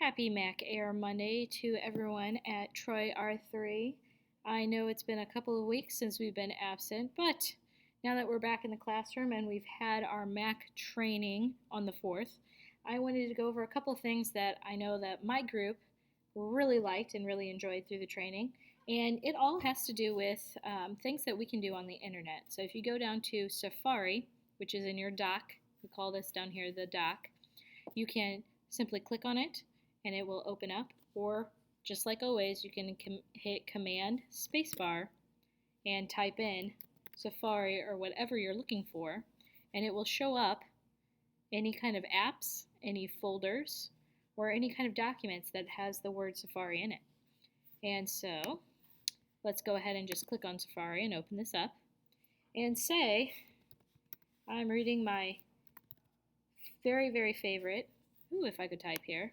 Happy Mac Air Monday to everyone at Troy R3. I know it's been a couple of weeks since we've been absent, but now that we're back in the classroom and we've had our Mac training on the 4th, I wanted to go over a couple of things that I know that my group really liked and really enjoyed through the training. And it all has to do with things that we can do on the internet. So if you go down to Safari, which is in your dock, we call this down here the dock, you can simply click on it and it will open up, or just like always, you can hit Command Spacebar and type in Safari or whatever you're looking for, and it will show up any kind of apps, any folders, or any kind of documents that has the word Safari in it. And so let's go ahead and just click on Safari and open this up and say I'm reading my very, very favorite, if I could type here,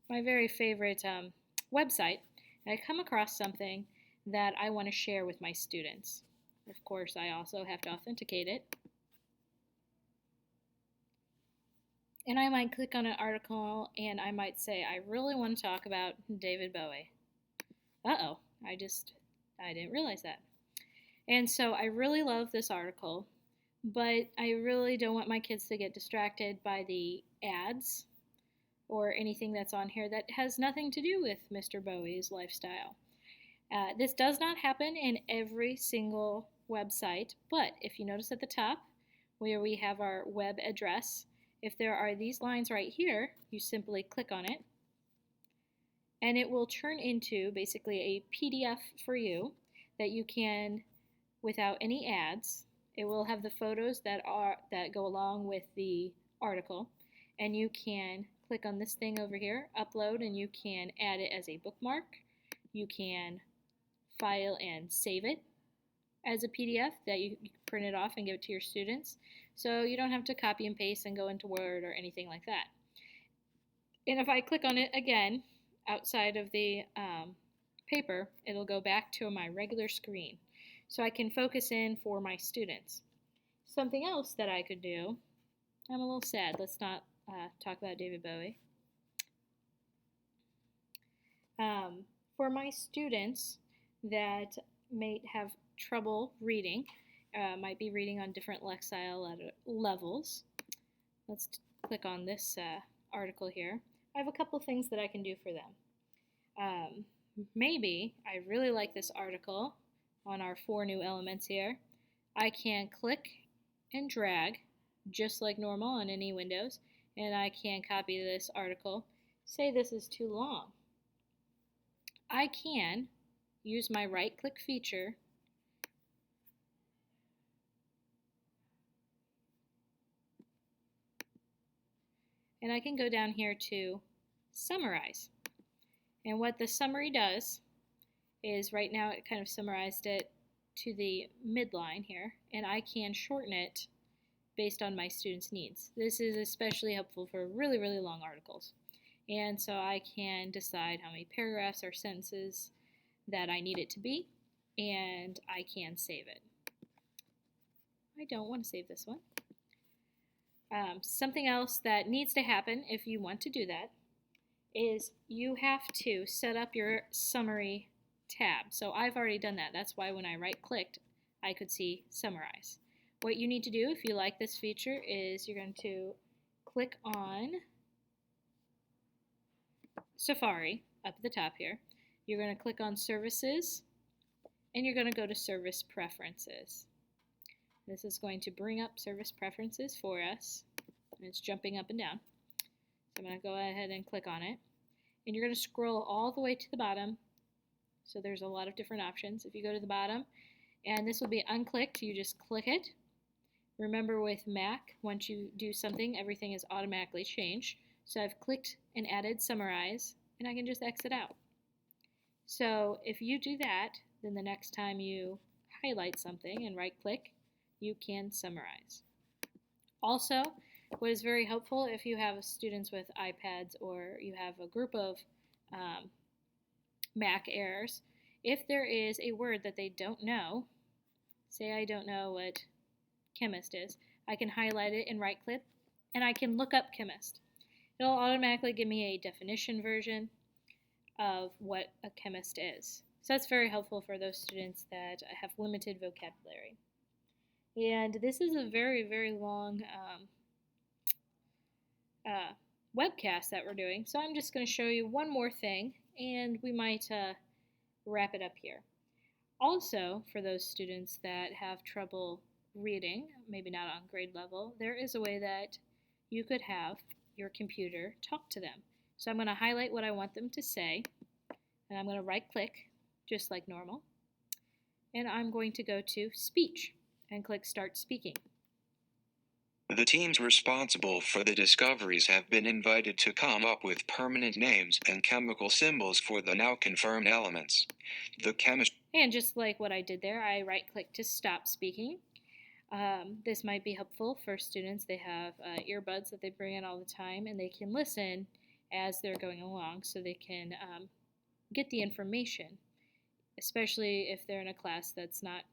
my very favorite website, and I come across something that I want to share with my students. Of course, I also have to authenticate it. And I might click on an article and I might say, I really want to talk about David Bowie. Uh-oh, I didn't realize that. And so I really love this article, but I really don't want my kids to get distracted by the ads or anything that's on here that has nothing to do with Mr. Bowie's lifestyle. This does not happen in every single website, but if you notice at the top where we have our web address, if there are these lines right here, you simply click on it and it will turn into basically a PDF for you that you can, without any ads, it will have the photos that go along with the article, and you can click on this thing over here, upload, and you can add it as a bookmark. You can file and save it as a PDF that you can print it off and give it to your students. So you don't have to copy and paste and go into Word or anything like that. And if I click on it again, outside of the paper, it'll go back to my regular screen. So I can focus in for my students. Something else that I could do, I'm a little sad, let's not talk about David Bowie. For my students that may have trouble reading, might be reading on different lexile levels, let's click on this article here. I have a couple of things that I can do for them. Maybe I really like this article on our 4 new elements here. I can click and drag just like normal on any Windows, and I can copy this article. Say this is too long. I can use my right click feature and I can go down here to summarize. And what the summary does is, right now it kind of summarized it to the midline here, and I can shorten it based on my students' needs. This is especially helpful for really, really long articles. And so I can decide how many paragraphs or sentences that I need it to be, and I can save it. I don't want to save this one. Something else that needs to happen if you want to do that is you have to set up your summary tab. So I've already done that. That's why when I right-clicked, I could see Summarize. What you need to do if you like this feature is you're going to click on Safari up at the top here. You're going to click on Services, and you're going to go to Service Preferences. This is going to bring up Service Preferences for us, and it's jumping up and down. So I'm going to go ahead and click on it, and you're going to scroll all the way to the bottom. So there's a lot of different options. If you go to the bottom, and this will be unclicked, you just click it. Remember with Mac, once you do something, everything is automatically changed. So I've clicked and added Summarize, and I can just exit out. So if you do that, then the next time you highlight something and right-click, you can summarize. Also, what is very helpful if you have students with iPads or you have a group of Mac Airs, if there is a word that they don't know, say I don't know what chemist is, I can highlight it and right-click and I can look up chemist. It'll automatically give me a definition version of what a chemist is. So that's very helpful for those students that have limited vocabulary. And this is a very, very long webcast that we're doing, so I'm just going to show you one more thing, and we might wrap it up here. Also, for those students that have trouble reading, maybe not on grade level, there is a way that you could have your computer talk to them. So I'm going to highlight what I want them to say, and I'm going to right click just like normal, and I'm going to go to speech and click start speaking. The teams responsible for the discoveries have been invited to come up with permanent names and chemical symbols for the now confirmed elements. The chemist. And just like what I did there, I right click to stop speaking. This might be helpful for students. They have earbuds that they bring in all the time, and they can listen as they're going along, so they can get the information, especially if they're in a class that's not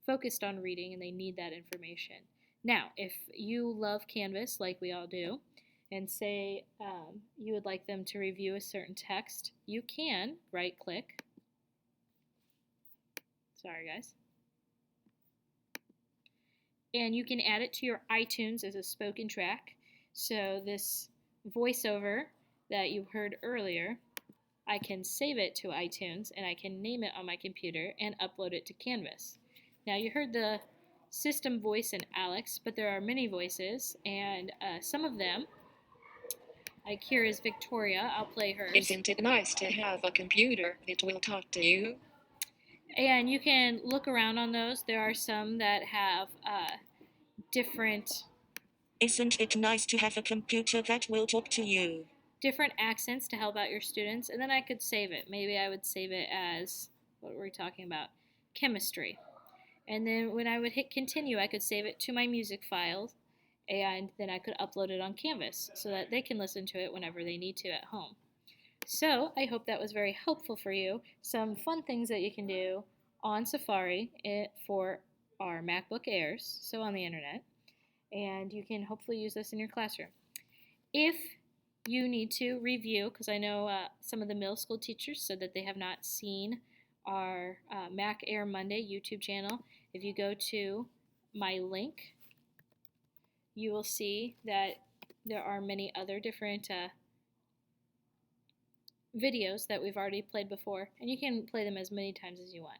focused on reading and they need that information. Now, if you love Canvas like we all do, and say you would like them to review a certain text, you can right click. Sorry, guys. And you can add it to your iTunes as a spoken track. So this voiceover that you heard earlier, I can save it to iTunes and I can name it on my computer and upload it to Canvas. Now you heard the system voice in Alex, but there are many voices, and some of them, like here is Victoria. I'll play hers. Isn't it nice to have a computer that will talk to you? And you can look around on those. There are some that have different. Isn't it nice to have a computer that will talk to you? Different accents to help out your students, and then I could save it. Maybe I would save it as, what were we talking about? Chemistry. And then when I would hit continue, I could save it to my music files, and then I could upload it on Canvas so that they can listen to it whenever they need to at home. So I hope that was very helpful for you. Some fun things that you can do on Safari for our MacBook Airs, so on the internet, and you can hopefully use this in your classroom. If you need to review, because I know some of the middle school teachers said that they have not seen our Mac Air Monday YouTube channel. If you go to my link, you will see that there are many other different videos that we've already played before, and you can play them as many times as you want.